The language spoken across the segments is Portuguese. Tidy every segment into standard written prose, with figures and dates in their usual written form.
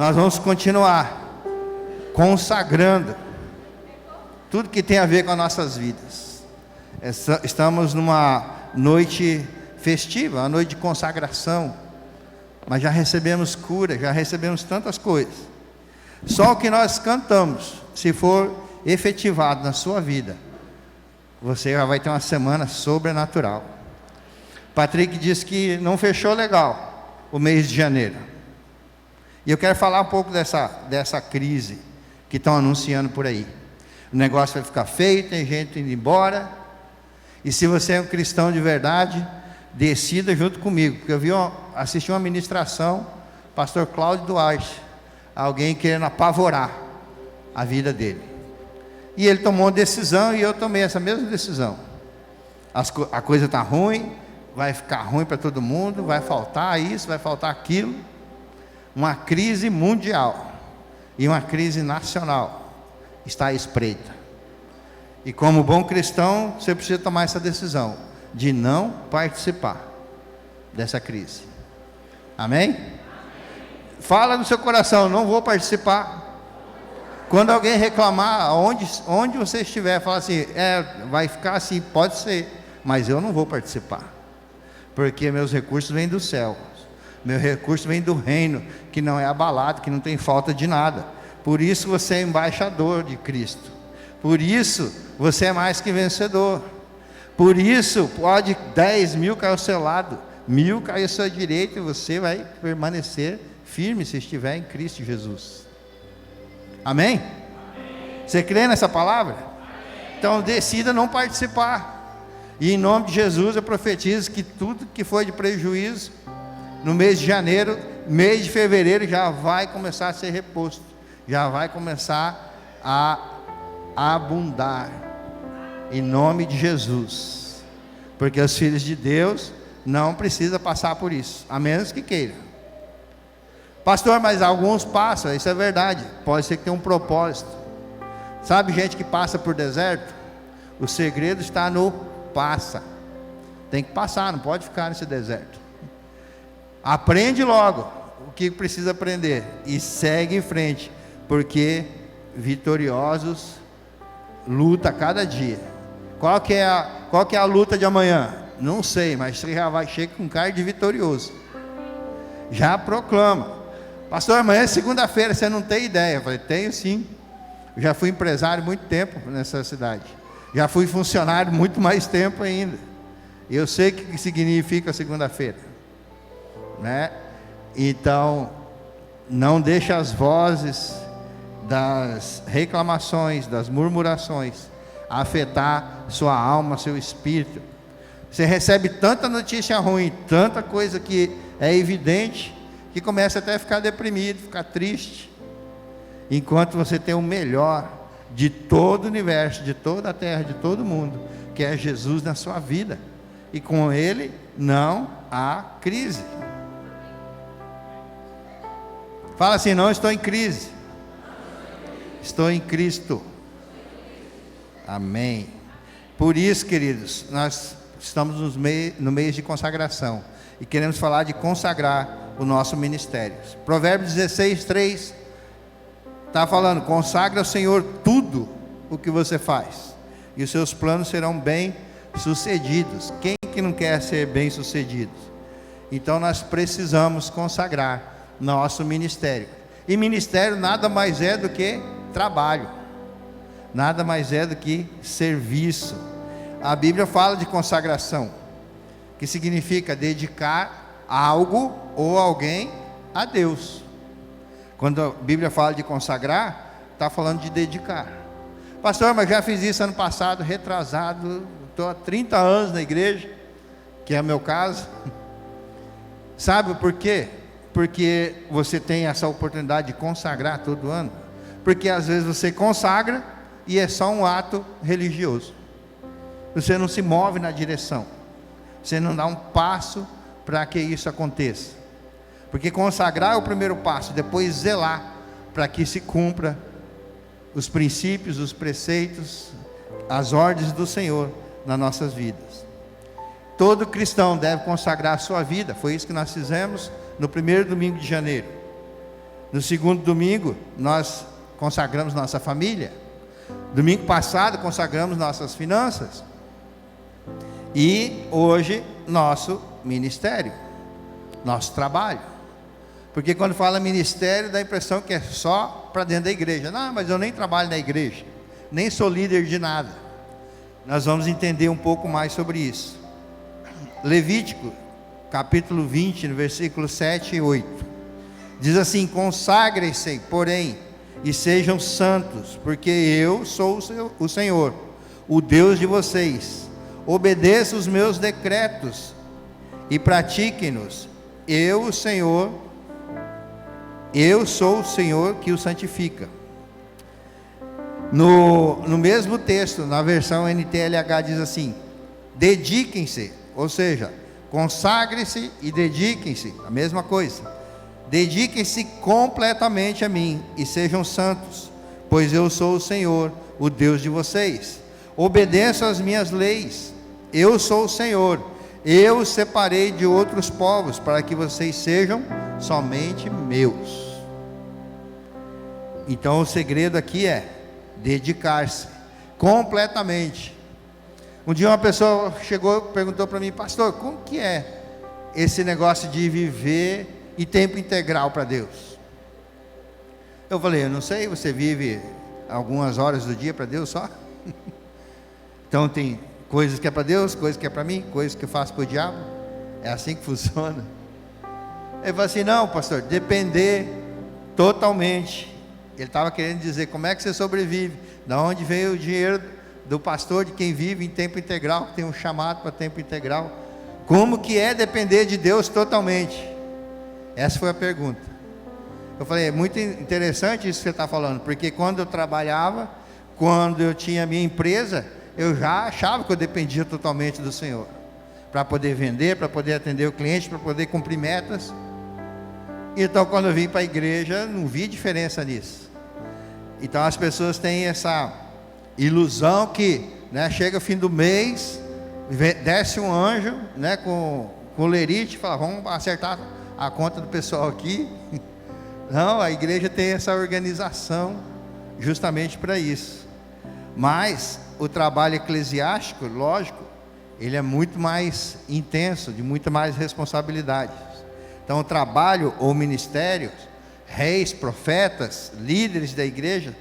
nós vamos continuar consagrando tudo que tem a ver com as nossas vidas. Estamos numa noite festiva, uma noite de consagração, mas já recebemos cura, já recebemos tantas coisas. Só o que nós cantamos, se for efetivado na sua vida, você já vai ter uma semana sobrenatural. Patrick disse que não fechou legal o mês de janeiro. E eu quero falar um pouco dessa crise que estão anunciando por aí. O negócio vai ficar feio, tem gente indo embora. E se você é um cristão de verdade, decida junto comigo. Porque assisti uma ministração, pastor Cláudio Duarte, alguém querendo apavorar a vida dele. E ele tomou uma decisão e eu tomei essa mesma decisão. A coisa está ruim, vai ficar ruim para todo mundo, vai faltar isso, vai faltar aquilo. Uma crise mundial e uma crise nacional está à espreita. E como bom cristão, você precisa tomar essa decisão de não participar dessa crise. Amém? Fala no seu coração, não vou participar. Quando alguém reclamar, onde você estiver, fala assim, vai ficar assim, pode ser, mas eu não vou participar, porque meus recursos vêm do céu, meu recurso vem do reino, que não é abalado, que não tem falta de nada. Por isso você é embaixador de Cristo, por isso você é mais que vencedor, por isso pode 10.000 cair ao seu lado, 1.000 cair à sua direita, e você vai permanecer firme se estiver em Cristo Jesus. Amém? Amém. Você crê nessa palavra? Amém. Então decida não participar. E em nome de Jesus eu profetizo que tudo que foi de prejuízo no mês de janeiro, mês de fevereiro, já vai começar a ser reposto, já vai começar a abundar, em nome de Jesus, porque os filhos de Deus não precisam passar por isso, a menos que queiram. Pastor, mas alguns passam, isso é verdade, pode ser que tenha um propósito. Sabe gente que passa por deserto? O segredo está no passa. Tem que passar, não pode ficar nesse deserto. Aprende logo o que precisa aprender e segue em frente, porque vitoriosos luta a cada dia. Qual que é a luta de amanhã? Não sei, mas você já vai chegar com cara de vitorioso. Já proclama. Pastor, amanhã é segunda-feira, você não tem ideia? Eu falei, tenho sim. Eu já fui empresário muito tempo nessa cidade. Já fui funcionário muito mais tempo ainda. Eu sei o que significa segunda-feira, né? Então, não deixe as vozes das reclamações, das murmurações, afetar sua alma, seu espírito. Você recebe tanta notícia ruim, tanta coisa que é evidente, que começa até a ficar deprimido, ficar triste, enquanto você tem o melhor de todo o universo, de toda a terra, de todo mundo, que é Jesus na sua vida, e com Ele não há crise. Fala assim, não estou em crise, estou em Cristo. Amém. Por isso, queridos, nós estamos no mês de consagração, e queremos falar de consagrar o nosso ministério. Provérbios 16:3 está falando, consagra ao Senhor tudo o que você faz, e os seus planos serão bem sucedidos. Quem que não quer ser bem sucedido? Então nós precisamos consagrar nosso ministério, e ministério nada mais é do que trabalho, nada mais é do que serviço. A Bíblia fala de consagração, que significa dedicar algo ou alguém a Deus. Quando a Bíblia fala de consagrar, está falando de dedicar. Pastor, mas já fiz isso ano passado, retrasado, estou há 30 anos na igreja, que é o meu caso. Sabe por quê? Porque você tem essa oportunidade de consagrar todo ano. Porque às vezes você consagra e é só um ato religioso. Você não se move na direção, você não dá um passo para que isso aconteça, porque consagrar é o primeiro passo, depois zelar para que se cumpra os princípios, os preceitos, as ordens do Senhor nas nossas vidas. Todo cristão deve consagrar a sua vida. Foi isso que nós fizemos no primeiro domingo de janeiro. No segundo domingo, nós consagramos nossa família. Domingo passado, consagramos nossas finanças. E hoje, nosso ministério, nosso trabalho. Porque quando fala ministério, dá a impressão que é só para dentro da igreja. Não, mas eu nem trabalho na igreja, nem sou líder de nada. Nós vamos entender um pouco mais sobre isso. Levítico, capítulo 20, no versículo 7 e 8. Diz assim: consagrem-se, porém, e sejam santos, porque eu sou o Senhor, o Deus de vocês. Obedeçam os meus decretos e pratiquem-nos. Eu sou o Senhor que o santifica. No mesmo texto, na versão NTLH, diz assim: dediquem-se, ou seja, consagrem-se e dediquem-se, a mesma coisa. Dediquem-se completamente a mim e sejam santos, pois eu sou o Senhor, o Deus de vocês. Obedeçam às minhas leis. Eu sou o Senhor. Eu os separei de outros povos para que vocês sejam somente meus. Então o segredo aqui é dedicar-se completamente. Um dia uma pessoa chegou e perguntou para mim: pastor, como que é esse negócio de viver em tempo integral para Deus? Eu falei: eu não sei, você vive algumas horas do dia para Deus só? Então tem coisas que é para Deus, coisas que é para mim, coisas que eu faço para o diabo. É assim que funciona. Ele falou assim: não, pastor, depender totalmente. Ele estava querendo dizer como é que você sobrevive, da onde veio o dinheiro do pastor, de quem vive em tempo integral, que tem um chamado para tempo integral. Como que é depender de Deus totalmente? Essa foi a pergunta. Eu falei: é muito interessante isso que você está falando, porque quando eu trabalhava, quando eu tinha a minha empresa, eu já achava que eu dependia totalmente do Senhor, para poder vender, para poder atender o cliente, para poder cumprir metas. Então quando eu vim para a igreja, não vi diferença nisso. Então as pessoas têm essa ilusão que, né, chega o fim do mês, desce um anjo, né, com o lerite, e fala: vamos acertar a conta do pessoal aqui. Não, a igreja tem essa organização justamente para isso. Mas o trabalho eclesiástico, lógico, ele é muito mais intenso, de muita mais responsabilidade. Então o trabalho ou ministério, reis, profetas, líderes da igreja,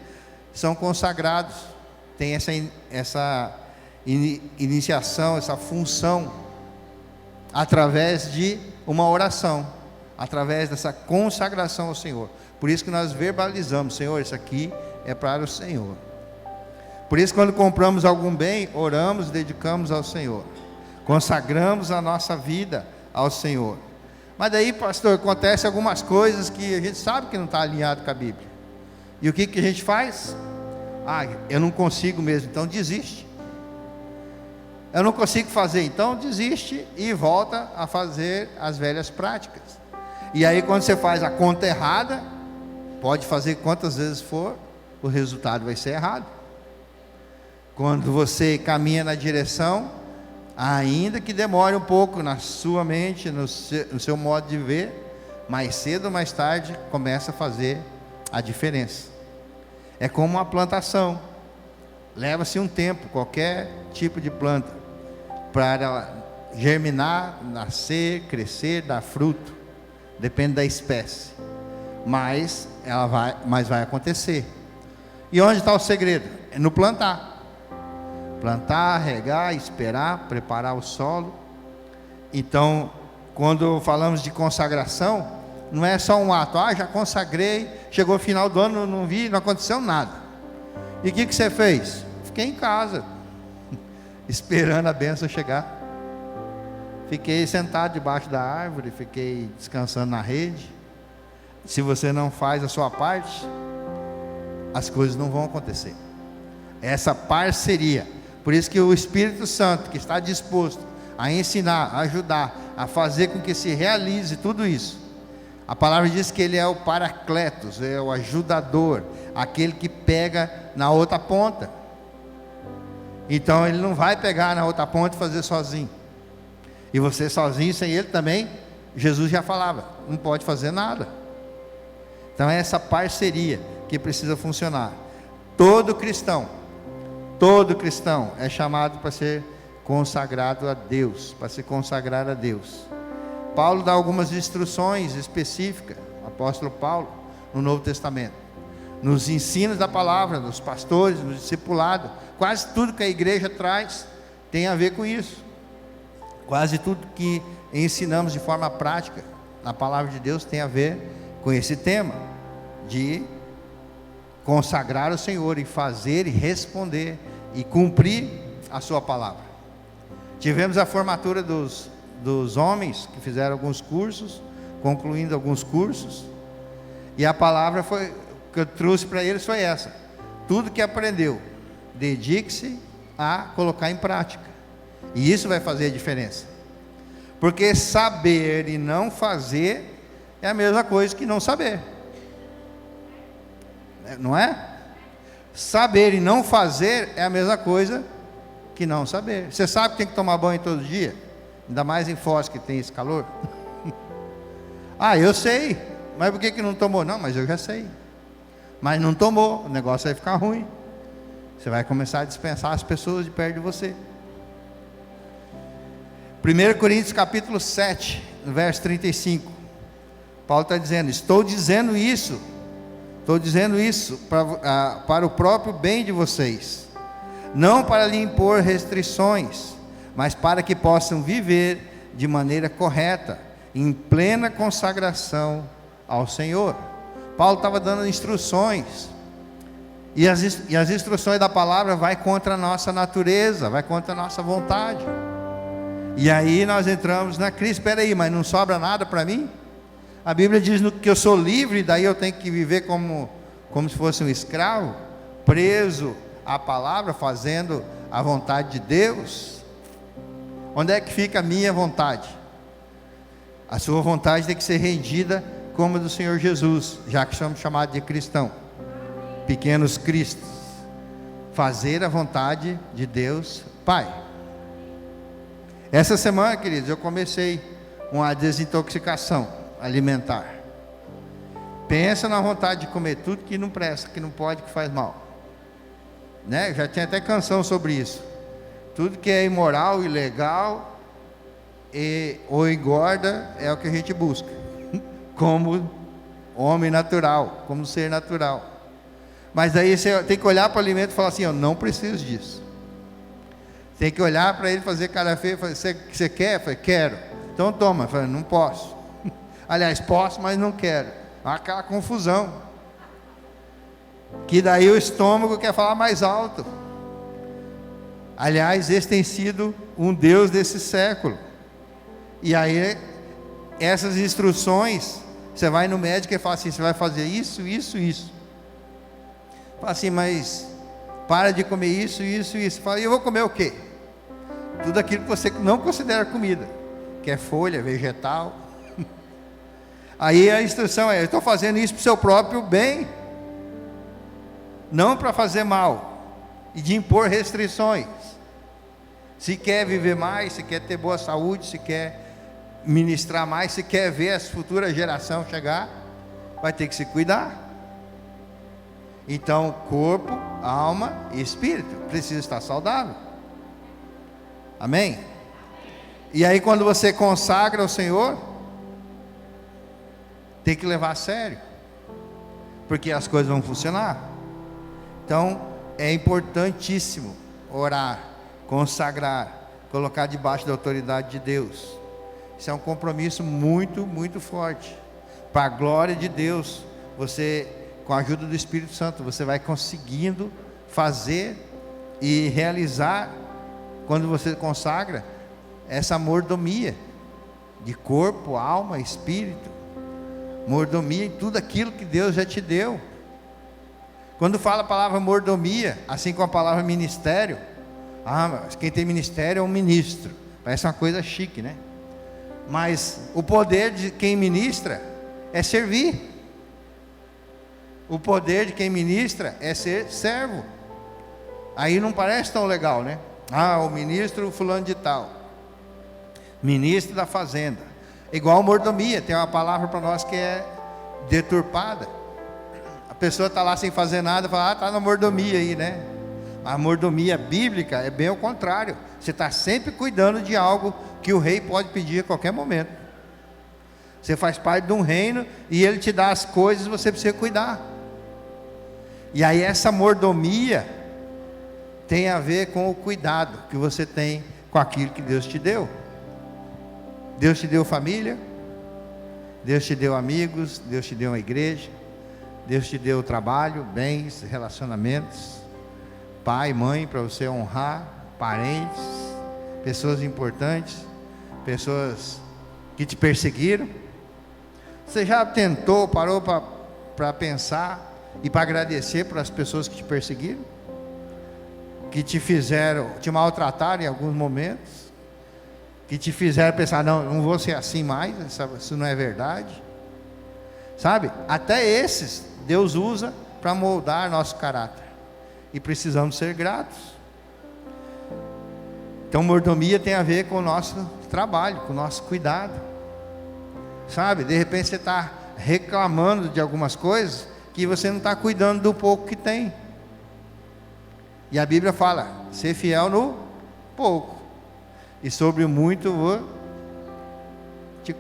são consagrados, tem essa iniciação, essa função, através de uma oração, através dessa consagração ao Senhor. Por isso que nós verbalizamos: Senhor, isso aqui é para o Senhor. Por isso, quando compramos algum bem, oramos, dedicamos ao Senhor, consagramos a nossa vida ao Senhor. Mas daí, pastor, acontece algumas coisas que a gente sabe que não está alinhado com a Bíblia. E o que a gente faz? Eu não consigo mesmo, então desiste. Eu não consigo fazer, então desiste e volta a fazer as velhas práticas. E aí quando você faz a conta errada, pode fazer quantas vezes for, o resultado vai ser errado. Quando você caminha na direção, ainda que demore um pouco na sua mente, no seu modo de ver, mais cedo ou mais tarde começa a fazer a diferença. É como uma plantação. Leva-se um tempo, qualquer tipo de planta, para ela germinar, nascer, crescer, dar fruto. Depende da espécie. Mas vai acontecer. E onde está o segredo? É no plantar. Plantar, regar, esperar, preparar o solo. Então, quando falamos de consagração, não é só um ato: já consagrei, chegou o final do ano, não vi, não aconteceu nada. E o que você fez? Fiquei em casa, esperando a bênção chegar. Fiquei sentado debaixo da árvore, fiquei descansando na rede. Se você não faz a sua parte, as coisas não vão acontecer. Essa parceria. Por isso que o Espírito Santo, que está disposto a ensinar, a ajudar, a fazer com que se realize tudo isso. A palavra diz que ele é o Paracletos, é o ajudador, aquele que pega na outra ponta. Então ele não vai pegar na outra ponta e fazer sozinho. E você sozinho, sem ele também, Jesus já falava, não pode fazer nada. Então é essa parceria que precisa funcionar. Todo cristão é chamado para ser consagrado a Deus, para se consagrar a Deus. Paulo dá algumas instruções específicas, o apóstolo Paulo, no Novo Testamento, nos ensinos da palavra, dos pastores, no discipulado. Quase tudo que a igreja traz tem a ver com isso. Quase tudo que ensinamos de forma prática na palavra de Deus tem a ver com esse tema de consagrar o Senhor e fazer e responder e cumprir a sua palavra. Tivemos a formatura dos homens que fizeram alguns cursos, concluindo alguns cursos, e a palavra que eu trouxe para eles foi essa: tudo que aprendeu, dedique-se a colocar em prática, e isso vai fazer a diferença, porque saber e não fazer é a mesma coisa que não saber, não é? Saber e não fazer é a mesma coisa que não saber. Você sabe que tem que tomar banho todo dia? Ainda mais em Foz que tem esse calor. Ah, eu sei, mas por que não tomou? Não, mas eu já sei. Mas não tomou, o negócio vai ficar ruim. Você vai começar a dispensar as pessoas de perto de você. 1 Coríntios capítulo 7, no verso 35. Paulo está dizendo: estou dizendo isso para o próprio bem de vocês, não para lhe impor restrições, mas para que possam viver de maneira correta, em plena consagração ao Senhor. Paulo estava dando instruções, e as instruções da palavra vai contra a nossa natureza, vai contra a nossa vontade, e aí nós entramos na crise. Espera aí, mas não sobra nada para mim? A Bíblia diz que eu sou livre, daí eu tenho que viver como se fosse um escravo, preso à palavra, fazendo a vontade de Deus. Onde é que fica a minha vontade? A sua vontade tem que ser rendida como a do Senhor Jesus, já que somos chamados de cristão, pequenos cristos. Fazer a vontade de Deus Pai. Essa semana, queridos, eu comecei uma desintoxicação alimentar. Pensa na vontade de comer tudo que não presta, que não pode, que faz mal, né? Já tinha até canção sobre isso. Tudo que é imoral, ilegal ou engorda é o que a gente busca como homem natural, como ser natural. Mas daí você tem que olhar para o alimento e falar assim: eu não preciso disso. Tem que olhar para ele, fazer cara feia, falar: você quer? Eu falei: quero. Então toma. Eu falei: não posso. Aliás, posso, mas não quero. Aquela confusão, que daí o estômago quer falar mais alto. Aliás, esse tem sido um Deus desse século. E aí, essas instruções, você vai no médico e fala assim: você vai fazer isso, isso, isso. Fala assim: mas para de comer isso, isso, isso. Fala: e eu vou comer o quê? Tudo aquilo que você não considera comida, que é folha, vegetal. Aí a instrução é: eu estou fazendo isso para o seu próprio bem, não para fazer mal e de impor restrições. Se quer viver mais, se quer ter boa saúde, se quer ministrar mais, se quer ver a futura geração chegar, vai ter que se cuidar. Então, corpo, alma e espírito precisa estar saudável. Amém? E aí, quando você consagra ao Senhor, tem que levar a sério, porque as coisas vão funcionar. Então é importantíssimo orar, consagrar, colocar debaixo da autoridade de Deus. Isso é um compromisso muito, muito forte, para a glória de Deus. Você, com a ajuda do Espírito Santo, você vai conseguindo fazer e realizar, quando você consagra, essa mordomia de corpo, alma, espírito. Mordomia em tudo aquilo que Deus já te deu. Quando fala a palavra mordomia, assim como a palavra ministério, mas quem tem ministério é um ministro, parece uma coisa chique, né? Mas o poder de quem ministra é servir. O poder de quem ministra é ser servo. Aí não parece tão legal, né? O ministro fulano de tal, ministro da fazenda. Igual mordomia, tem uma palavra para nós que é deturpada. pessoa está lá sem fazer nada, fala, está na mordomia aí, né? A mordomia bíblica é bem ao contrário. Você está sempre cuidando de algo que o rei pode pedir a qualquer momento. Você faz parte de um reino e ele te dá as coisas, você precisa cuidar. E aí essa mordomia tem a ver com o cuidado que você tem com aquilo que Deus te deu. Deus te deu família, Deus te deu amigos, Deus te deu uma igreja, Deus te deu trabalho, bens, relacionamentos, pai, mãe, para você honrar, parentes, pessoas importantes, pessoas que te perseguiram. Você já tentou, parou para pensar e para agradecer para as pessoas que te perseguiram? Que te fizeram, te maltrataram em alguns momentos? Que te fizeram pensar, não vou ser assim mais, isso não é verdade? Sabe? Até esses Deus usa para moldar nosso caráter. E precisamos ser gratos. Então mordomia tem a ver com o nosso trabalho, com o nosso cuidado. Sabe? De repente você está reclamando de algumas coisas que você não está cuidando do pouco que tem. E a Bíblia fala, ser fiel no pouco, e sobre o muito vou te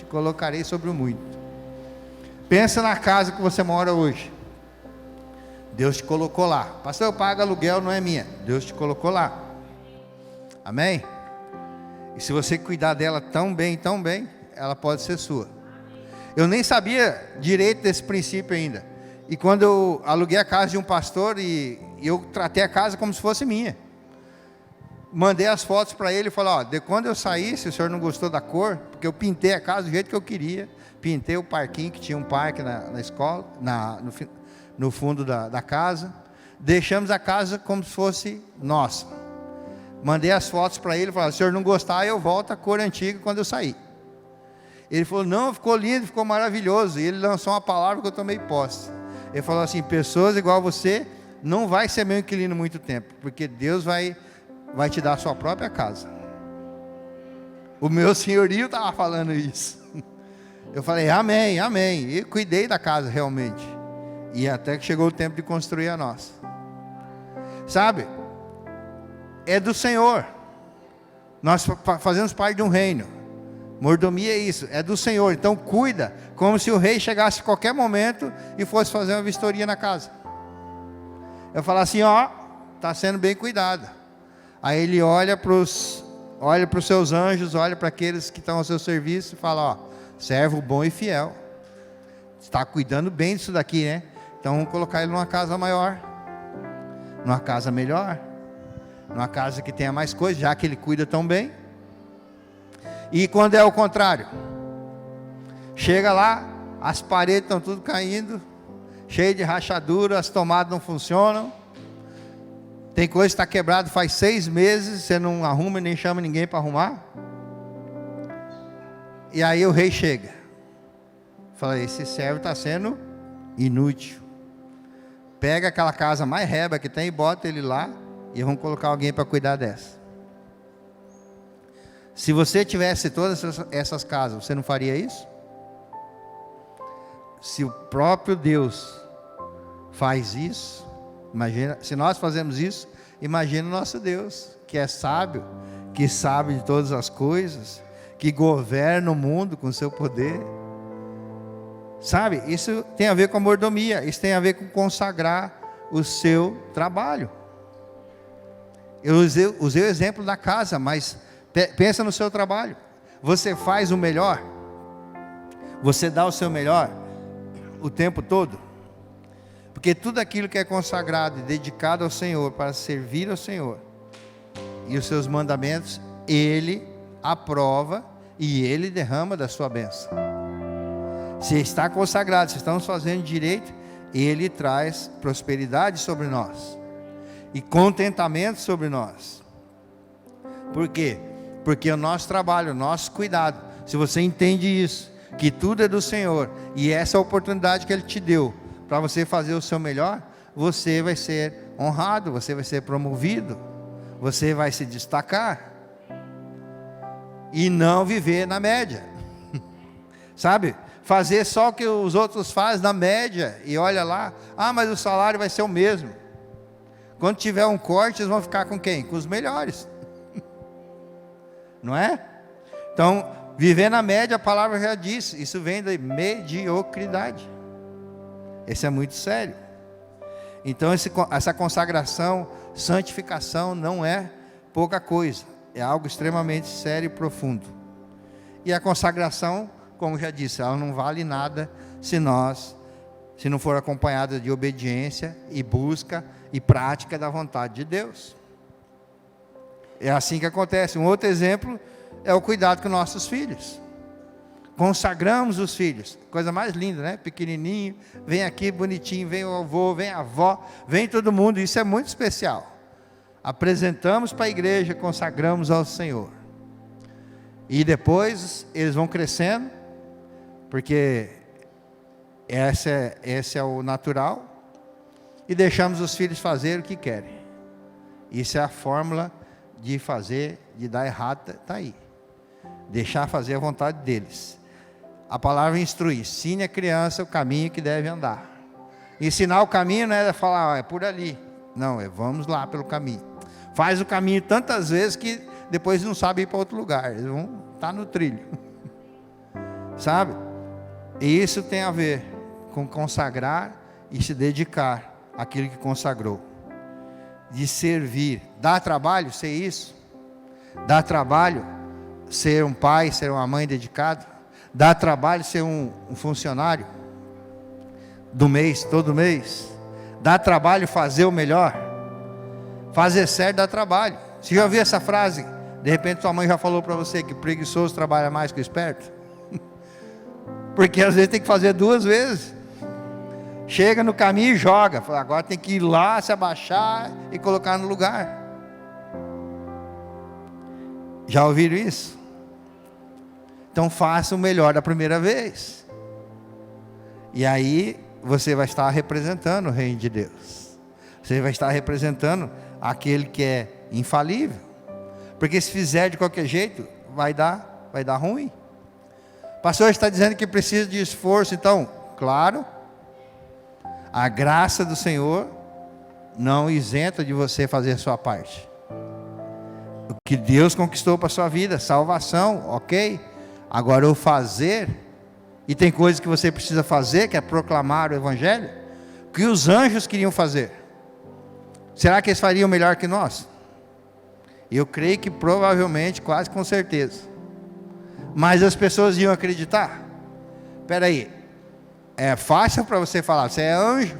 colocarei sobre o muito. Pensa na casa que você mora hoje. Deus te colocou lá. Pastor, eu pago aluguel, não é minha. Deus te colocou lá. Amém? E se você cuidar dela tão bem, ela pode ser sua. Eu nem sabia direito desse princípio ainda. E quando eu aluguei a casa de um pastor, e eu tratei a casa como se fosse minha. Mandei as fotos para ele e falei, de quando eu saí, se o senhor não gostou da cor, porque eu pintei a casa do jeito que eu queria. Pintei o parquinho, que tinha um parque na escola, no fundo da casa. Deixamos a casa como se fosse nossa. Mandei as fotos para ele e falei, se o senhor não gostar, eu volto à cor antiga quando eu sair. Ele falou, não, ficou lindo, ficou maravilhoso. E ele lançou uma palavra que eu tomei posse. Ele falou assim, pessoas igual você, não vai ser meu inquilino muito tempo, porque Deus vai te dar a sua própria casa. O meu senhorio estava falando isso. Eu falei, amém, amém. E cuidei da casa realmente. E até que chegou o tempo de construir a nossa. Sabe? É do Senhor. Nós fazemos parte de um reino. Mordomia é isso, é do Senhor. Então cuida, como se o rei chegasse a qualquer momento e fosse fazer uma vistoria na casa. Eu falo assim, está sendo bem cuidado. Aí ele olha para os seus anjos, olha para aqueles que estão ao seu serviço e fala, servo bom e fiel. Está cuidando bem disso daqui, né? Então vamos colocar ele numa casa maior, numa casa melhor, numa casa que tenha mais coisas, já que ele cuida tão bem. E quando é o contrário, chega lá, as paredes estão tudo caindo, cheio de rachadura, as tomadas não funcionam, tem coisa que está quebrada faz 6 meses, você não arruma nem chama ninguém para arrumar. E aí o rei chega, fala, esse servo está sendo inútil. Pega aquela casa mais reba que tem e bota ele lá, e vamos colocar alguém para cuidar dessa. Se você tivesse todas essas casas, você não faria isso? Se o próprio Deus faz isso, imagina, se nós fazemos isso, imagina o nosso Deus, que é sábio, que sabe de todas as coisas, que governa o mundo com seu poder. Sabe, isso tem a ver com a mordomia, isso tem a ver com consagrar o seu trabalho. Eu usei o exemplo da casa, mas pensa no seu trabalho. Você faz o melhor? Você dá o seu melhor o tempo todo? Porque tudo aquilo que é consagrado e dedicado ao Senhor, para servir ao Senhor e os seus mandamentos, Ele aprova e Ele derrama da sua bênção. Se está consagrado, se estamos fazendo direito, Ele traz prosperidade sobre nós e contentamento sobre nós. Por quê? Porque o nosso trabalho, o nosso cuidado, se você entende isso, que tudo é do Senhor, e essa é a oportunidade que Ele te deu, para você fazer o seu melhor, você vai ser honrado, você vai ser promovido, você vai se destacar, e não viver na média, sabe? fazer só o que os outros fazem na média, e olha lá, mas o salário vai ser o mesmo. Quando tiver um corte, eles vão ficar com quem? Com os melhores. Não é? Então, viver na média, a palavra já diz, isso vem da mediocridade. Isso é muito sério. Então, essa consagração, santificação não é pouca coisa, é algo extremamente sério e profundo. E a consagração, como já disse, ela não vale nada se não for acompanhada de obediência e busca e prática da vontade de Deus. É assim que acontece. Um outro exemplo é o cuidado com nossos filhos. Consagramos os filhos, coisa mais linda, né? Pequenininho, vem aqui bonitinho, vem o avô, vem a avó, vem todo mundo, isso é muito especial. Apresentamos para a igreja, consagramos ao Senhor. E depois eles vão crescendo, porque esse é o natural, e deixamos os filhos fazer o que querem. Isso é a fórmula de fazer, de dar errado, está aí. Deixar fazer a vontade deles. A palavra instrui, ensine a criança o caminho que deve andar. Ensinar o caminho não é falar, é por ali. Não, vamos lá pelo caminho. Faz o caminho tantas vezes que depois não sabe ir para outro lugar. Eles vão estar no trilho. Sabe? E isso tem a ver com consagrar e se dedicar àquilo que consagrou. De servir. Dá trabalho ser isso? Dá trabalho ser um pai, ser uma mãe dedicado? Dá trabalho ser um funcionário do mês, todo mês? Dá trabalho fazer o melhor? Fazer certo dá trabalho. Você já ouviu essa frase? De repente sua mãe já falou para você que preguiçoso trabalha mais que o esperto? Porque às vezes tem que fazer 2 vezes. Chega no caminho e joga. Fala, agora tem que ir lá, se abaixar e colocar no lugar. Já ouviram isso? Então faça o melhor da primeira vez. E aí você vai estar representando o reino de Deus. Você vai estar representando aquele que é infalível. Porque se fizer de qualquer jeito, vai dar ruim. O pastor está dizendo que precisa de esforço. Então, claro, a graça do Senhor não isenta de você fazer a sua parte. O que Deus conquistou para a sua vida, salvação, ok? Agora o fazer, e tem coisas que você precisa fazer, que é proclamar o Evangelho, que os anjos queriam fazer. Será que eles fariam melhor que nós? Eu creio que provavelmente, quase com certeza. Mas as pessoas iam acreditar? Espera aí, é fácil para você falar, você é anjo.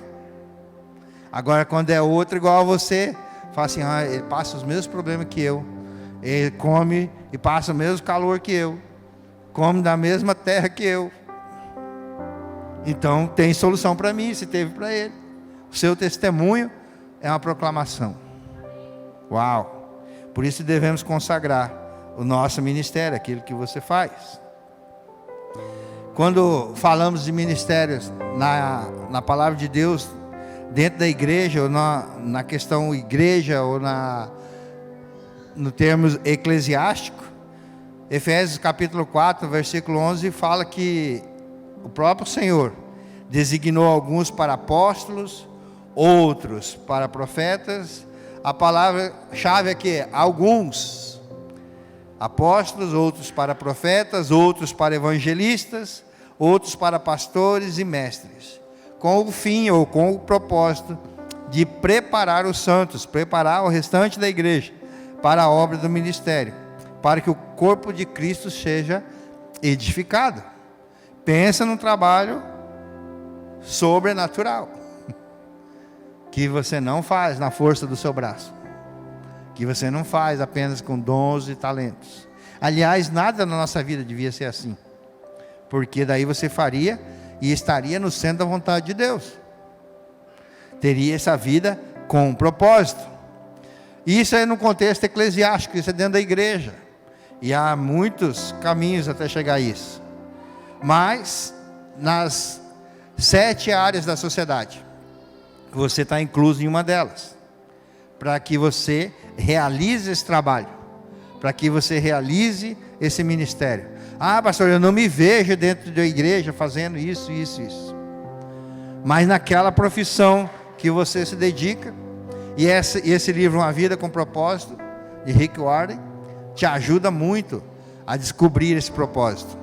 Agora quando é outro igual a você, fala assim, ele passa os mesmos problemas que eu, ele come e passa o mesmo calor que eu, come da mesma terra que eu. Então tem solução para mim, se teve para ele. O seu testemunho é uma proclamação. Uau! Por isso devemos consagrar o nosso ministério, aquilo que você faz. Quando falamos de ministérios na palavra de Deus, dentro da igreja, ou na questão igreja, ou no termo eclesiástico, Efésios capítulo 4, versículo 11, fala que o próprio Senhor designou alguns para apóstolos, outros para profetas. A palavra-chave aqui é alguns apóstolos, outros para profetas, outros para evangelistas, outros para pastores e mestres, com o fim ou com o propósito de preparar os santos, preparar o restante da igreja para a obra do ministério, para que o corpo de Cristo seja edificado. Pensa num trabalho sobrenatural, que você não faz na força do seu braço, que você não faz apenas com dons e talentos. Aliás, nada na nossa vida devia ser assim, porque daí você faria e estaria no centro da vontade de Deus, teria essa vida com um propósito. Isso é no contexto eclesiástico, isso é dentro da igreja, e há muitos caminhos até chegar a isso. Mas nas 7 áreas da sociedade, você está incluso em uma delas, para que você realize esse trabalho, para que você realize esse ministério. Ah, pastor, eu não me vejo dentro da igreja fazendo isso, isso, isso. Mas naquela profissão que você se dedica, e esse livro, Uma Vida com Propósito, de Rick Warren, te ajuda muito a descobrir esse propósito.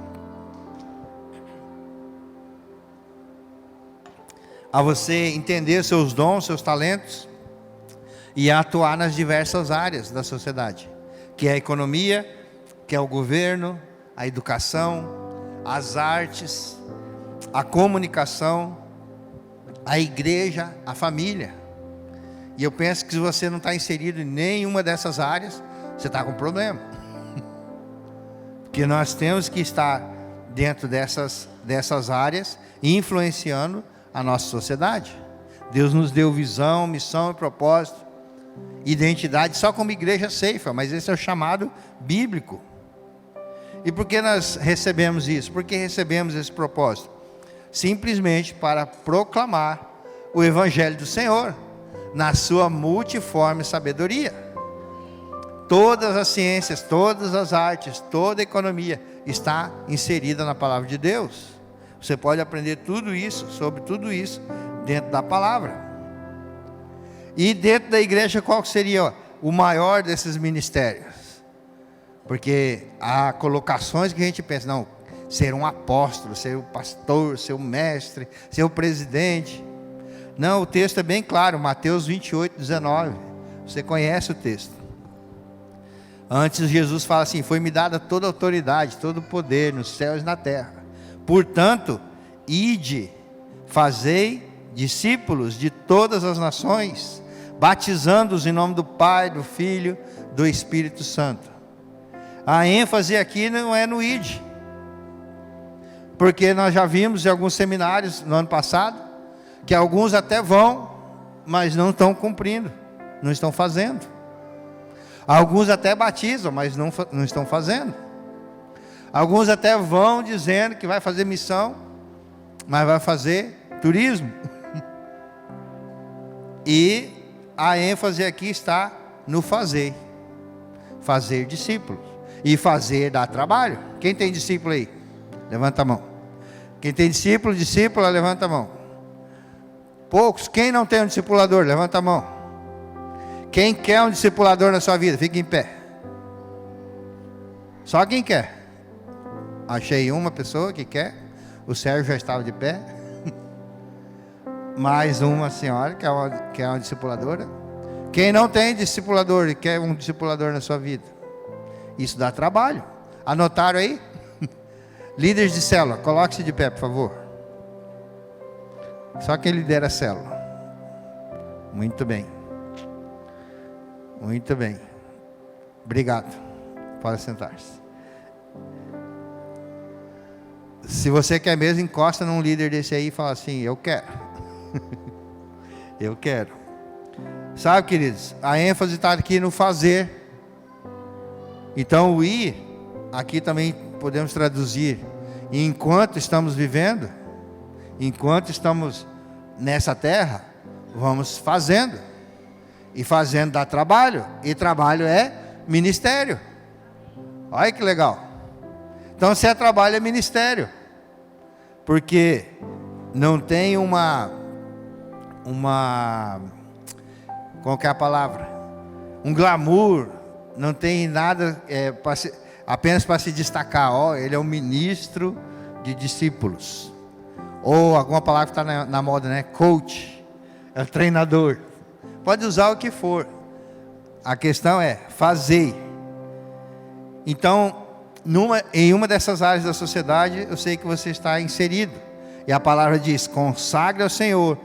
A você entender seus dons, seus talentos, e a atuar nas diversas áreas da sociedade, que é a economia, que é o governo, a educação, as artes, a comunicação, a igreja, a família. E eu penso que se você não está inserido em nenhuma dessas áreas, você está com problema. Porque nós temos que estar dentro dessas áreas, influenciando a nossa sociedade. Deus nos deu visão, missão e propósito, identidade, só como igreja ceifa, mas esse é o chamado bíblico. E por que nós recebemos isso? Por que recebemos esse propósito? Simplesmente para proclamar o Evangelho do Senhor, na sua multiforme sabedoria. Todas as ciências, todas as artes, toda a economia está inserida na palavra de Deus. Você pode aprender tudo isso, sobre tudo isso, dentro da palavra. E dentro da igreja, qual seria o maior desses ministérios? Porque há colocações que a gente pensa, não, ser um apóstolo, ser um pastor, ser um mestre, ser o presidente. Não, o texto é bem claro, Mateus 28, 19. Você conhece o texto. Antes Jesus fala assim: foi-me dada toda a autoridade, todo o poder nos céus e na terra. Portanto, ide, fazei discípulos de todas as nações, batizando-os em nome do Pai, do Filho, do Espírito Santo. A ênfase aqui não é no ide, porque nós já vimos em alguns seminários no ano passado, que alguns até vão, mas não estão cumprindo, não estão fazendo. Alguns até batizam, mas não estão fazendo. Alguns até vão dizendo que vai fazer missão, mas vai fazer turismo. E a ênfase aqui está no fazer. Fazer discípulos. E fazer dá trabalho. Quem tem discípulo aí? Levanta a mão. Quem tem discípulo, levanta a mão. Poucos. Quem não tem um discipulador? Levanta a mão. Quem quer um discipulador na sua vida? Fica em pé. Só quem quer. Achei uma pessoa que quer. O Sérgio já estava de pé. Mais uma senhora que é uma discipuladora. Quem não tem discipulador e quer um discipulador na sua vida? Isso dá trabalho. Anotaram aí? Líderes de célula, coloque-se de pé, por favor. Só quem lidera a célula. Muito bem. Muito bem. Obrigado. Pode sentar-se. Se você quer mesmo, encosta num líder desse aí e fala assim: eu quero. Eu quero. Sabe, queridos, a ênfase está aqui no fazer. Então o ir, aqui também podemos traduzir: enquanto estamos vivendo, enquanto estamos nessa terra, vamos fazendo. E fazendo dá trabalho, e trabalho é ministério. Olha que legal. Então se é trabalho, é ministério. Porque não tem qual que é a palavra? Um glamour, não tem nada apenas para se destacar. Ele é um ministro de discípulos. Ou alguma palavra que está na moda, né? Coach, é o treinador. Pode usar o que for. A questão é fazer. Então, em uma dessas áreas da sociedade, eu sei que você está inserido. E a palavra diz: consagre ao Senhor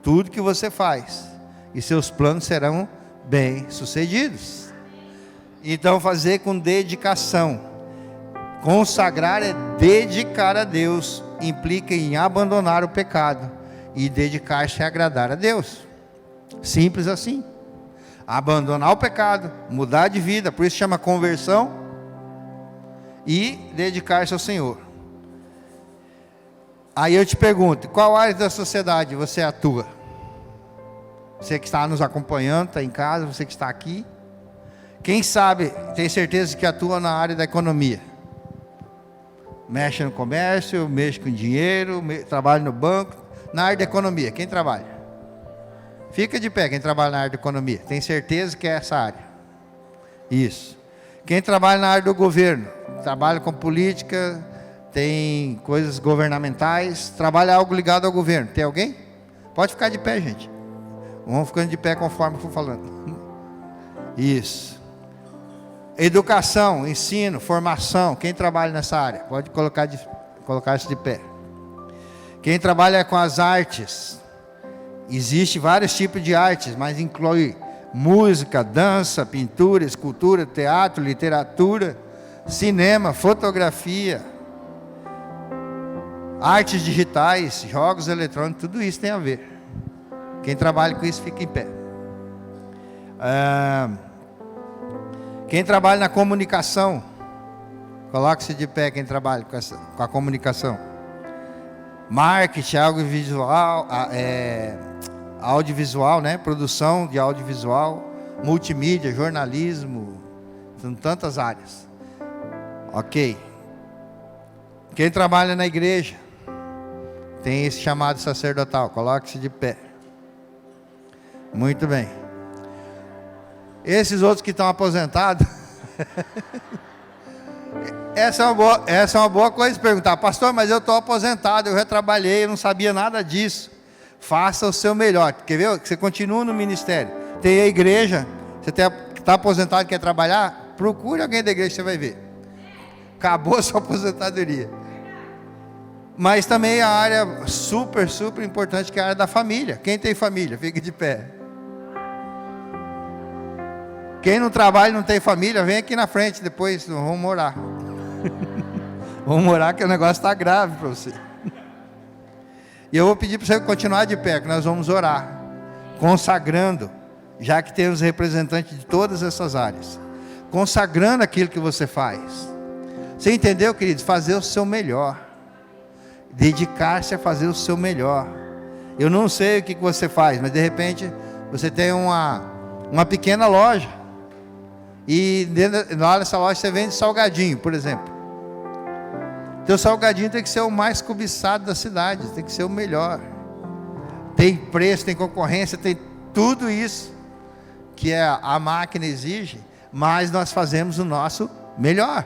tudo que você faz, e seus planos serão bem sucedidos. Então, fazer com dedicação. Consagrar é dedicar a Deus, implica em abandonar o pecado e dedicar-se a agradar a Deus. Simples assim. Abandonar o pecado, mudar de vida, por isso chama conversão, e dedicar-se ao Senhor. Aí eu te pergunto: qual área da sociedade você atua? Você que está nos acompanhando, está em casa, você que está aqui. Quem sabe, tem certeza que atua na área da economia? Mexe no comércio, mexe com dinheiro, trabalha no banco. Na área da economia, quem trabalha? Fica de pé quem trabalha na área da economia. Tem certeza que é essa área? Isso. Quem trabalha na área do governo, trabalha com política, tem coisas governamentais, trabalha algo ligado ao governo. Tem alguém? Pode ficar de pé, gente. Vamos ficando de pé conforme eu for falando. Isso. Educação, ensino, formação. Quem trabalha nessa área? Pode colocar isso de pé. Quem trabalha com as artes. Existem vários tipos de artes, mas inclui música, dança, pintura, escultura, teatro, literatura, cinema, fotografia, artes digitais, jogos eletrônicos, tudo isso tem a ver. Quem trabalha com isso fica em pé. Quem trabalha na comunicação, coloque-se de pé quem trabalha com a comunicação. Marketing, audiovisual, né? Produção de audiovisual, multimídia, jornalismo, são tantas áreas. Ok. Quem trabalha na igreja, tem esse chamado sacerdotal, coloque-se de pé. Muito bem. Esses outros que estão aposentados, essa é uma boa coisa de perguntar, pastor, mas eu estou aposentado, eu já trabalhei, eu não sabia nada disso. Faça o seu melhor. Quer ver? Você continua no ministério. Tem a igreja, você está aposentado e quer trabalhar? Procure alguém da igreja, você vai ver. Acabou a sua aposentadoria. Mas também a área super, super importante, que é a área da família. Quem tem família, fique de pé. Quem não trabalha e não tem família, vem aqui na frente depois, vamos morar. Vamos morar que o negócio está grave para você. E eu vou pedir para você continuar de pé, que nós vamos orar, consagrando, já que temos representantes de todas essas áreas, consagrando aquilo que você faz. Você entendeu, queridos? Fazer o seu melhor, dedicar-se a fazer o seu melhor. Eu não sei o que você faz, mas de repente você tem uma pequena loja, e lá nessa loja você vende salgadinho, por exemplo. Teu salgadinho tem que ser o mais cobiçado da cidade, tem que ser o melhor. Tem preço, tem concorrência, tem tudo isso que a máquina exige, mas nós fazemos o nosso melhor.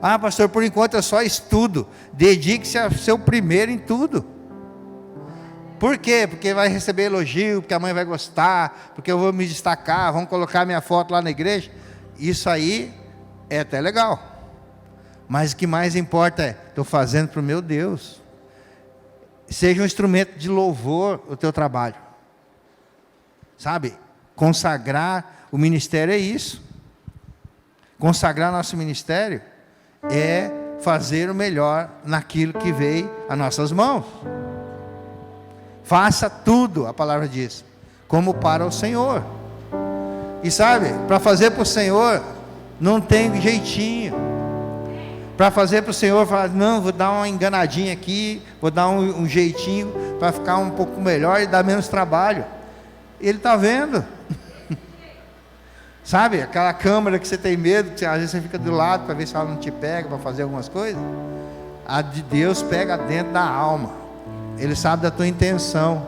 Ah, pastor, por enquanto eu só estudo. Dedique-se a ser o primeiro em tudo. Por quê? Porque vai receber elogio, porque a mãe vai gostar, porque eu vou me destacar, vão colocar minha foto lá na igreja. Isso aí é até legal. Mas o que mais importa é, estou fazendo para o meu Deus. Seja um instrumento de louvor o teu trabalho. Sabe? Consagrar o ministério é isso. Consagrar nosso ministério é fazer o melhor naquilo que veio às nossas mãos. Faça tudo, a palavra diz, como para o Senhor. E sabe, para fazer para o Senhor, não tem jeitinho. Para fazer para o Senhor, falar, não, vou dar uma enganadinha aqui, vou dar um jeitinho, para ficar um pouco melhor e dar menos trabalho. Ele está vendo. Sabe, aquela câmera que você tem medo, que às vezes você fica do lado, para ver se ela não te pega, para fazer algumas coisas. A de Deus pega dentro da alma. Ele sabe da tua intenção.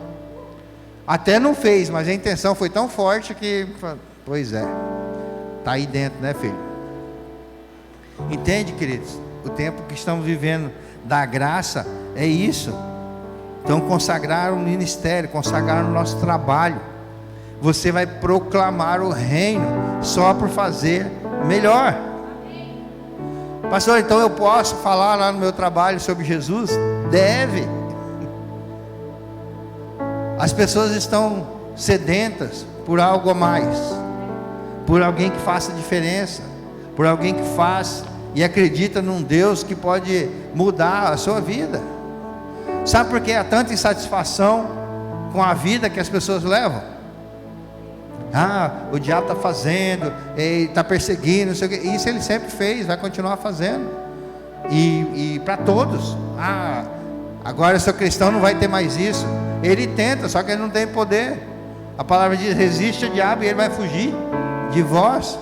Até não fez, mas a intenção foi tão forte que, pois é, está aí dentro, né, filho? Entende, queridos? O tempo que estamos vivendo da graça é isso. Então consagrar o ministério, consagrar o nosso trabalho. Você vai proclamar o reino só por fazer melhor. Pastor, então eu posso falar lá no meu trabalho sobre Jesus? Deve. As pessoas estão sedentas por algo a mais, por alguém que faça diferença, por alguém que faz e acredita num Deus que pode mudar a sua vida. Sabe por que há tanta insatisfação com a vida que as pessoas levam? Ah, o diabo está fazendo, está perseguindo, não sei o quê. Isso ele sempre fez, vai continuar fazendo. E para todos. Ah, agora seu cristão não vai ter mais isso. Ele tenta, só que ele não tem poder. A palavra diz, resiste ao diabo e ele vai fugir de vós.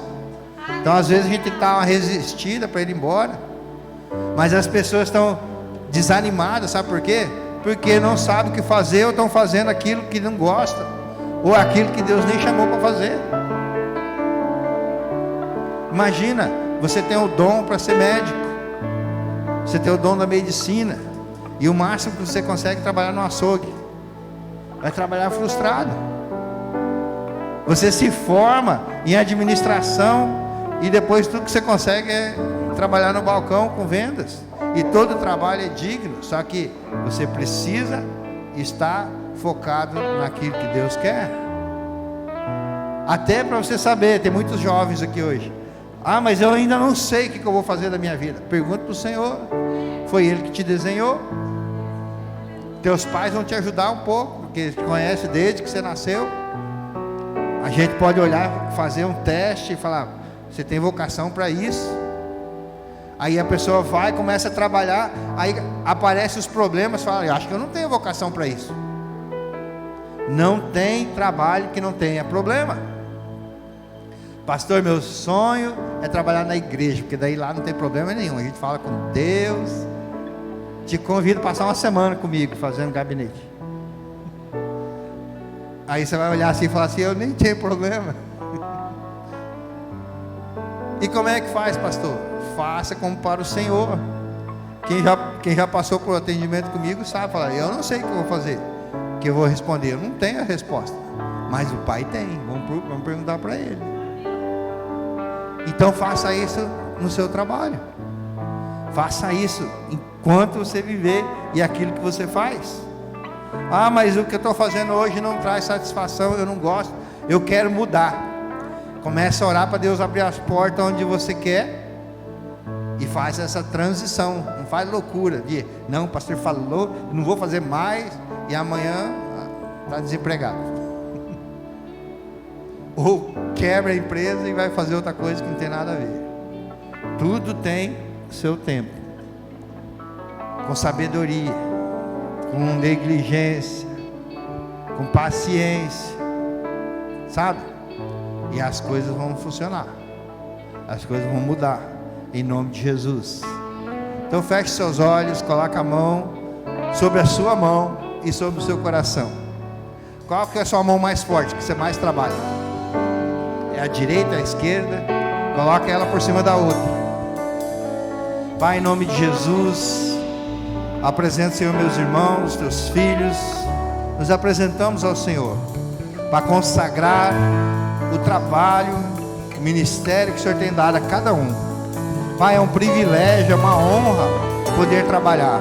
Então às vezes a gente tem que dar uma resistida para ele ir embora. Mas as pessoas estão desanimadas, sabe por quê? Porque não sabem o que fazer, ou estão fazendo aquilo que não gostam, ou aquilo que Deus nem chamou para fazer. Imagina, você tem o dom para ser médico, você tem o dom da medicina, e o máximo que você consegue é trabalhar no açougue, vai trabalhar frustrado. Você se forma em administração, e depois tudo que você consegue é trabalhar no balcão com vendas, e todo trabalho é digno, só que você precisa estar focado naquilo que Deus quer. Até para você saber, tem muitos jovens aqui hoje: ah, mas eu ainda não sei o que eu vou fazer da minha vida. Pergunta para o Senhor, foi Ele que te desenhou. Teus pais vão te ajudar um pouco, porque te conhece desde que você nasceu. A gente pode olhar, fazer um teste e falar: você tem vocação para isso. Aí a pessoa vai, começa a trabalhar, aí aparecem os problemas, fala: eu acho que eu não tenho vocação para isso. Não tem trabalho que não tenha problema. Pastor, meu sonho é trabalhar na igreja, porque daí lá não tem problema nenhum, a gente fala com Deus. Te convido a passar uma semana comigo fazendo gabinete. Aí você vai olhar assim e falar assim: eu nem tenho problema. E como é que faz, pastor? Faça como para o Senhor. Quem já passou por atendimento comigo sabe, fala: eu não sei o que eu vou fazer, que eu vou responder, eu não tenho a resposta, mas o Pai tem, vamos perguntar para Ele. Então faça isso no seu trabalho, faça isso enquanto você viver, e aquilo que você faz. Ah, mas o que eu estou fazendo hoje não traz satisfação, eu não gosto, eu quero mudar. Comece a orar para Deus abrir as portas onde você quer, e faz essa transição. Não faz loucura de: não, o pastor falou, não vou fazer mais, e amanhã está desempregado. Ou quebra a empresa e vai fazer outra coisa que não tem nada a ver. Tudo tem seu tempo, com sabedoria, com negligência, com paciência, sabe? E as coisas vão funcionar, as coisas vão mudar, em nome de Jesus. Então feche seus olhos, coloque a mão sobre a sua mão e sobre o seu coração. Qual que é a sua mão mais forte, que você mais trabalha? É a direita, a esquerda? Coloque ela por cima da outra. Pai, em nome de Jesus, apresento, Senhor, meus irmãos, teus filhos. Nos apresentamos ao Senhor para consagrar o trabalho, o ministério que o Senhor tem dado a cada um. Pai, é um privilégio, é uma honra poder trabalhar.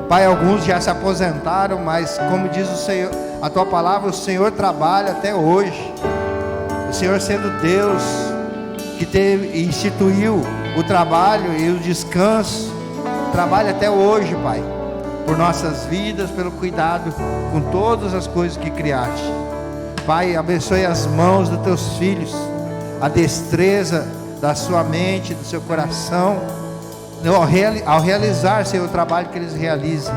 Pai, alguns já se aposentaram, mas como diz o Senhor, a tua palavra, o Senhor trabalha até hoje. O Senhor, sendo Deus que instituiu o trabalho e o descanso, trabalha até hoje, Pai, por nossas vidas, pelo cuidado com todas as coisas que criaste. Pai, abençoe as mãos dos teus filhos, a destreza da sua mente, do seu coração, ao realizar, Senhor, o trabalho que eles realizam.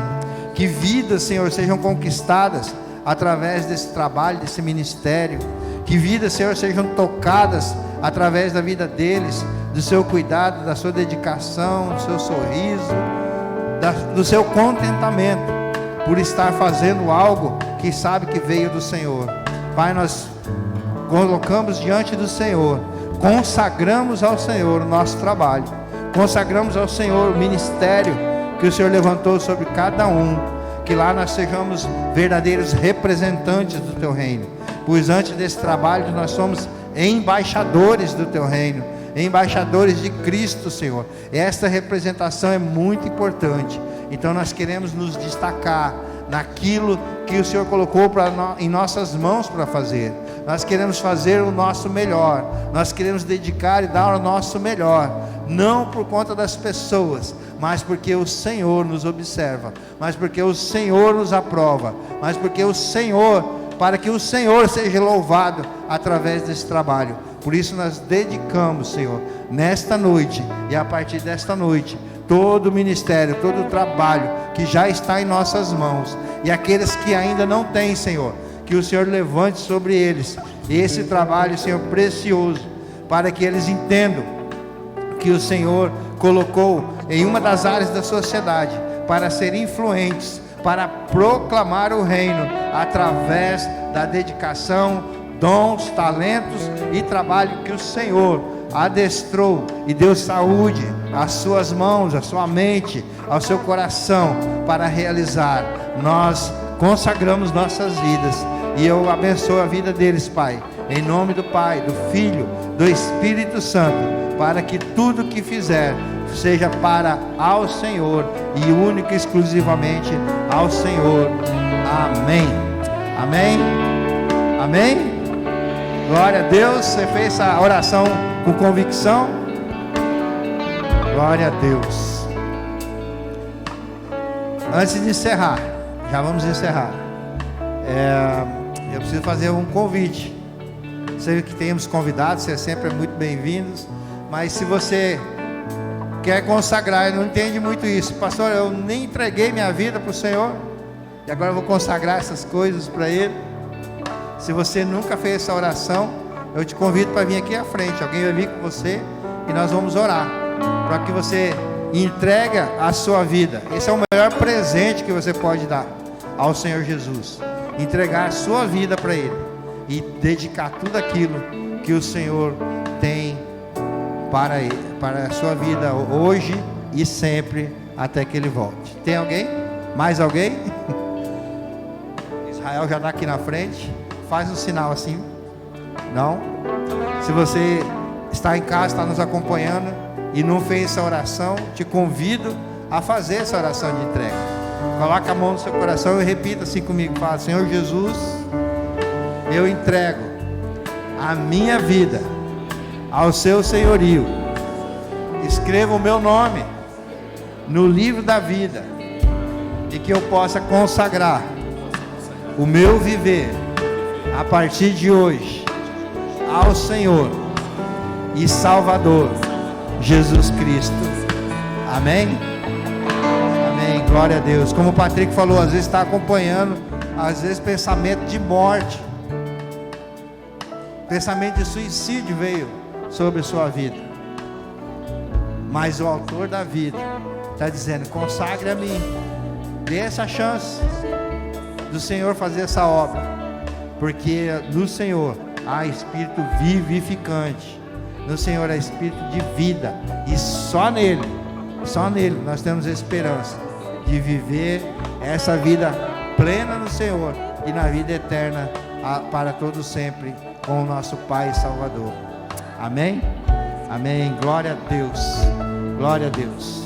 Que vidas, Senhor, sejam conquistadas através desse trabalho, desse ministério. Que vidas, Senhor, sejam tocadas através da vida deles, do seu cuidado, da sua dedicação, do seu sorriso, do seu contentamento por estar fazendo algo que sabe que veio do Senhor. Pai, nós colocamos diante do Senhor, consagramos ao Senhor o nosso trabalho, consagramos ao Senhor o ministério que o Senhor levantou sobre cada um, que lá nós sejamos verdadeiros representantes do teu reino, pois antes desse trabalho nós somos embaixadores do teu reino, embaixadores de Cristo, Senhor. Esta representação é muito importante. Então nós queremos nos destacar naquilo que o Senhor colocou em nossas mãos para fazer. Nós queremos fazer o nosso melhor, nós queremos dedicar e dar o nosso melhor, não por conta das pessoas, mas porque o Senhor nos observa, mas porque o Senhor nos aprova, mas porque o Senhor, para que o Senhor seja louvado através desse trabalho. Por isso nós dedicamos, Senhor, nesta noite e a partir desta noite, todo o ministério, todo o trabalho que já está em nossas mãos, e aqueles que ainda não têm, Senhor, que o Senhor levante sobre eles esse trabalho, Senhor, precioso, para que eles entendam que o Senhor colocou em uma das áreas da sociedade para ser influentes, para proclamar o reino através da dedicação, dons, talentos e trabalho que o Senhor adestrou e deu saúde às suas mãos, à sua mente, ao seu coração para realizar. Nós consagramos nossas vidas e eu abençoo a vida deles, Pai, em nome do Pai, do Filho, do Espírito Santo, para que tudo que fizer seja para ao Senhor e única e exclusivamente ao Senhor. Amém. Amém. Amém. Glória a Deus. Você fez essa oração com convicção? Glória a Deus. Antes de encerrar, já vamos encerrar. Eu preciso fazer um convite. Sei que temos convidados, vocês sempre são muito bem-vindos. Mas se você quer consagrar, não entende muito isso, pastor, eu nem entreguei minha vida para o Senhor e agora eu vou consagrar essas coisas para Ele. Se você nunca fez essa oração, eu te convido para vir aqui à frente, alguém vai vir com você e nós vamos orar, para que você entregue a sua vida. Esse é o melhor presente que você pode dar ao Senhor Jesus, entregar a sua vida para Ele e dedicar tudo aquilo que o Senhor tem para Ele, para a sua vida hoje e sempre, até que Ele volte. Tem alguém? Mais alguém? Israel já está aqui na frente. Faz um sinal assim. Não? Se você está em casa, está nos acompanhando e não fez essa oração, te convido a fazer essa oração de entrega. Coloca a mão no seu coração e repita assim comigo. Fala: Senhor Jesus, eu entrego a minha vida ao seu senhorio. Escreva o meu nome no livro da vida e que eu possa consagrar o meu viver a partir de hoje ao Senhor e Salvador Jesus Cristo. Amém? Amém, glória a Deus. Como o Patrick falou, às vezes está acompanhando, às vezes pensamento de morte, pensamento de suicídio veio sobre a sua vida, mas o autor da vida está dizendo: consagre a mim, dê essa chance do Senhor fazer essa obra, porque no Senhor há espírito vivificante, no Senhor há espírito de vida, e só nele nós temos esperança de viver essa vida plena no Senhor e na vida eterna para todos sempre com o nosso Pai e Salvador. Amém? Amém. Glória a Deus. Glória a Deus.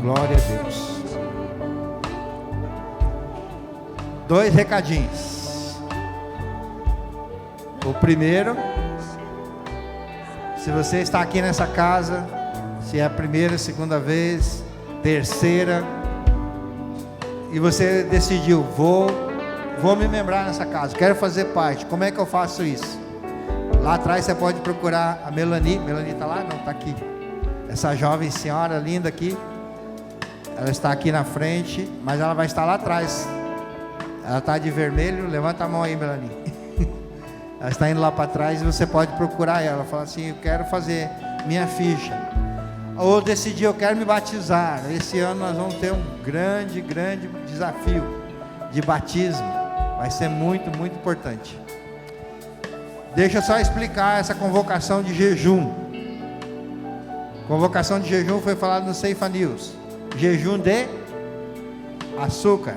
Glória a Deus. 2 recadinhos. O primeiro, se você está aqui nessa casa, se é a primeira, segunda vez, terceira, e você decidiu, vou me membrar nessa casa, quero fazer parte, como é que eu faço isso? Lá atrás você pode procurar a Melanie está lá? Não, está aqui. Essa jovem senhora linda aqui, ela está aqui na frente, mas ela vai estar lá atrás. Ela está de vermelho, levanta a mão aí, Melanie. Ela está indo lá para trás e você pode procurar ela, falar assim: eu quero fazer minha ficha, ou decidir, eu quero me batizar. Esse ano nós vamos ter um grande desafio de batismo, vai ser muito, muito importante. Deixa eu só explicar essa convocação de jejum. Convocação de jejum foi falado no Ceifa News. Jejum de açúcar.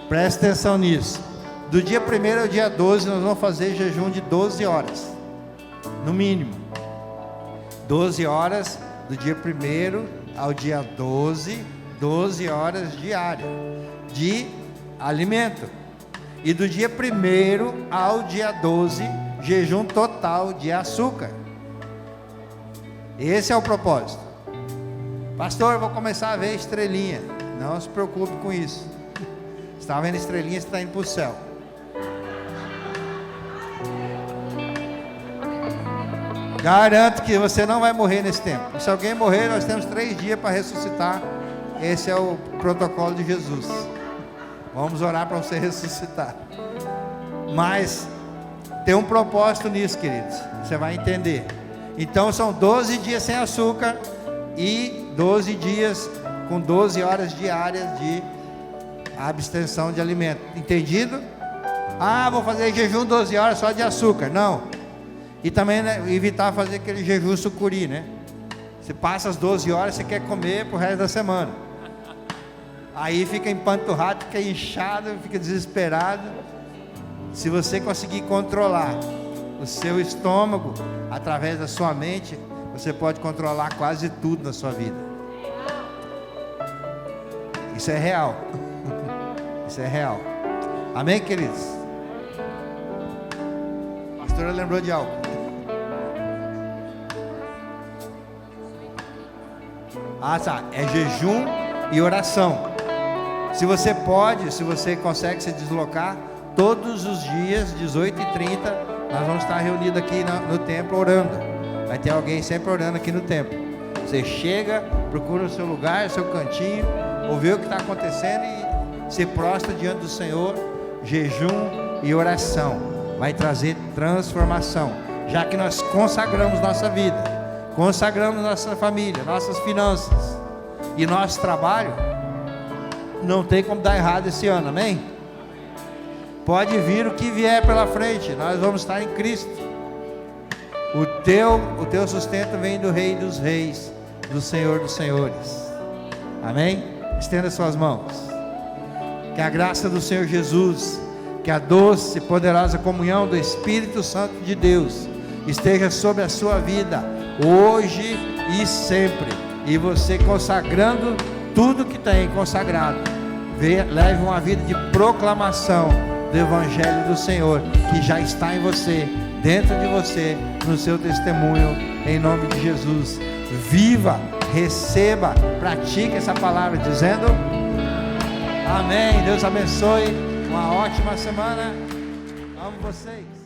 Presta atenção nisso. Do dia 1º ao dia 12 nós vamos fazer jejum de 12 horas, no mínimo 12 horas, do dia 1º ao dia 12, 12 horas diárias de alimento. E do dia 1º ao dia 12, jejum total de açúcar. Esse é o propósito. Pastor, eu vou começar a ver estrelinha. Não se preocupe com isso. Você está vendo estrelinha, você está indo para o céu. Garanto que você não vai morrer nesse tempo. Se alguém morrer, nós temos 3 dias para ressuscitar. Esse é o protocolo de Jesus. Vamos orar para você ressuscitar. Mas tem um propósito nisso, queridos. Você vai entender. Então são 12 dias sem açúcar e 12 dias com 12 horas diárias de abstenção de alimento. Entendido? Ah, vou fazer jejum 12 horas só de açúcar. Não. E também, né, evitar fazer aquele jejum sucuri, né? Você passa as 12 horas, você quer comer pro resto da semana. Aí fica empanturrado, fica inchado, fica desesperado. Se você conseguir controlar o seu estômago através da sua mente, você pode controlar quase tudo na sua vida. Isso é real. Isso é real. Amém, queridos? A pastora lembrou de algo. Ah, tá. É jejum e oração. Se você pode, se você consegue se deslocar, todos os dias, 18h30, nós vamos estar reunidos aqui no templo orando. Vai ter alguém sempre orando aqui no templo. Você chega, procura o seu lugar, o seu cantinho, ouve o que está acontecendo e se prostra diante do Senhor. Jejum e oração vai trazer transformação, já que nós consagramos nossa vida, consagramos nossa família, nossas finanças e nosso trabalho. Não tem como dar errado esse ano, amém? Pode vir o que vier pela frente, nós vamos estar em Cristo. O teu sustento vem do Rei dos Reis, do Senhor dos Senhores. Amém? Estenda suas mãos. Que a graça do Senhor Jesus, que a doce e poderosa comunhão do Espírito Santo de Deus esteja sobre a sua vida, hoje e sempre. E você consagrando tudo que tem consagrado, leve uma vida de proclamação do Evangelho do Senhor, que já está em você, dentro de você, no seu testemunho, em nome de Jesus. Viva, receba, pratique essa palavra, dizendo amém. Deus abençoe, uma ótima semana, amo vocês.